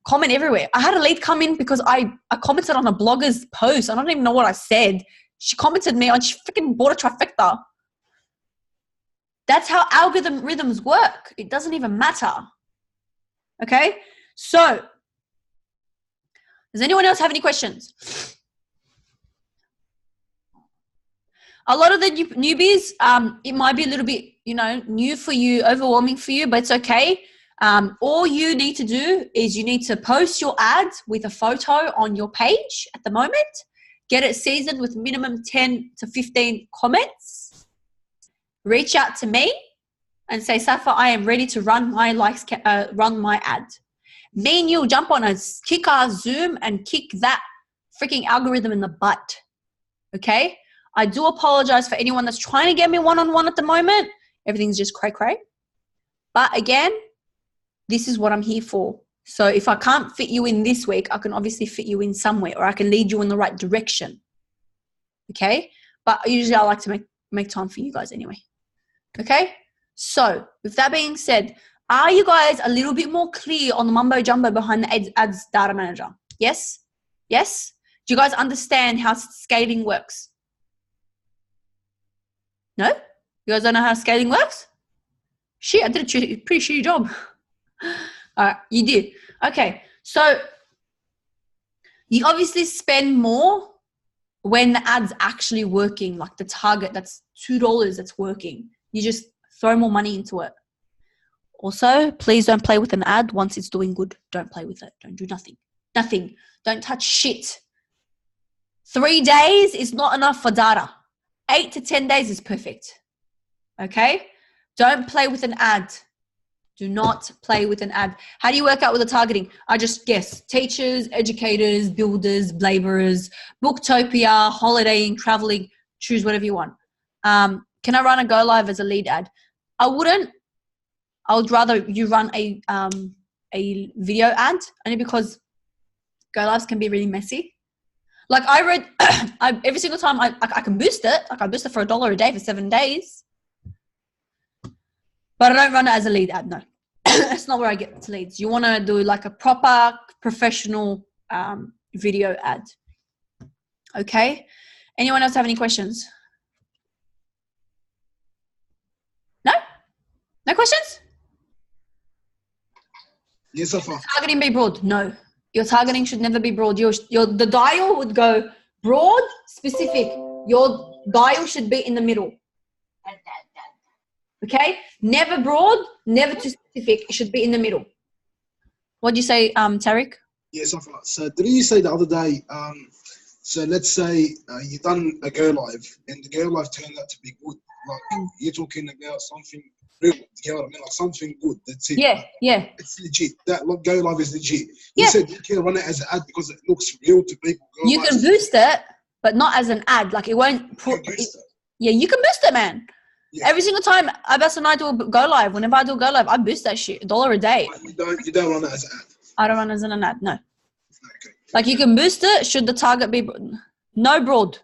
comment everywhere. I had a lead come in because I commented on a blogger's post. I don't even know what I said. She commented me on, she freaking bought a trifecta. That's how algorithms work. It doesn't even matter. Okay? So, does anyone else have any questions? a lot of the newbies, it might be a little bit, new for you, overwhelming for you, but it's okay. All you need to do is you need to post your ads with a photo on your page at the moment. Get it seasoned with minimum 10 to 15 comments. Reach out to me and say, Safa, I am ready to run my run my ad. Me and you'll jump on kick our Zoom and kick that freaking algorithm in the butt. Okay? I do apologize for anyone that's trying to get me one-on-one at the moment. Everything's just cray-cray. But again, this is what I'm here for. So if I can't fit you in this week, I can obviously fit you in somewhere, or I can lead you in the right direction. Okay? But usually I like to make time for you guys anyway. Okay? So with that being said, are you guys a little bit more clear on the mumbo jumbo behind the ads data manager? Yes? Yes? Do you guys understand how scaling works? No? You guys don't know how scaling works? Shit, I did a pretty shitty job. All right, you did. Okay, so you obviously spend more when the ad's actually working, like the target that's $2 that's working. You just throw more money into it. Also, please don't play with an ad once it's doing good. Don't play with it. Don't do nothing. Nothing. Don't touch shit. 3 days is not enough for data. 8 to 10 days is perfect. Okay? Don't play with an ad. Do not play with an ad. How do you work out with the targeting? I just guess. Teachers, educators, builders, laborers, Booktopia, holidaying, traveling. Choose whatever you want. Can I run a go live as a lead ad? I wouldn't. I would rather you run a video ad, only because go lives can be really messy. Like I read, every single time I can boost it. Like I boost it for $1 a day for 7 days. But I don't run it as a lead ad, no. That's not where I get to leads. You want to do like a proper professional video ad. Okay? Anyone else have any questions? No? No questions? Yes, Safa. Targeting be broad? No. Your targeting should never be broad. The dial would go broad, specific. Your dial should be in the middle. Okay? Never broad, never too specific. It should be in the middle. What do you say, Tariq? Yes, Safa. So didn't you say the other day, so let's say you done a go live and the go live turned out to be good. Like you're talking about something real, you know what I mean? Like something good. That's it. Yeah, yeah. It's legit. That go live is legit. You said you can run it as an ad because it looks real to people. You can boost it, but not as an ad. Like it won't put it. Yeah, you can boost it, man. Yeah. Every single time Abbas and I do a go live, whenever I do a go live, I boost that shit $1 a day. You don't run it as an ad. I don't run it as an ad, no. Okay. Like you can boost it, should the target be no broad.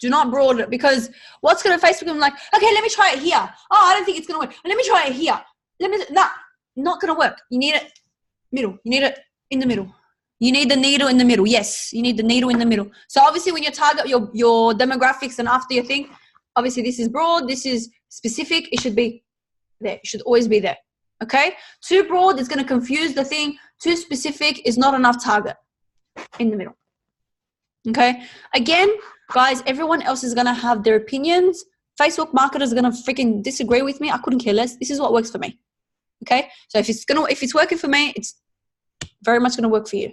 Do not broad it, because what's going to Facebook be like, okay, let me try it here. Oh, I don't think it's going to work. Let me try it here. Not going to work. You need it middle. You need it in the middle. You need the needle in the middle. Yes, you need the needle in the middle. So obviously when you target your demographics and after you think, obviously this is broad, this is specific, it should be there. It should always be there. Okay? Too broad is going to confuse the thing. Too specific is not enough target. In the middle. Okay? Again, guys, everyone else is going to have their opinions. Facebook marketers are going to freaking disagree with me. I couldn't care less. This is what works for me. Okay? So if it's working for me, it's very much going to work for you.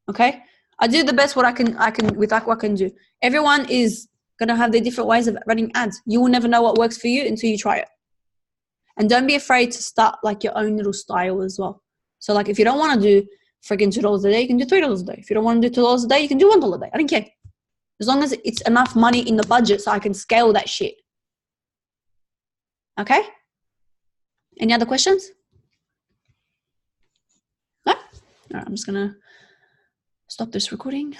Okay? I do the best what I can with what I can do. Everyone is going to have their different ways of running ads. You will never know what works for you until you try it. And don't be afraid to start like your own little style as well. So like if you don't want to do freaking $2 a day, you can do $3 a day. If you don't want to do $2 a day, you can do $1 a day. I don't care. As long as it's enough money in the budget so I can scale that shit. Okay? Any other questions? No? All right, I'm just going to stop this recording.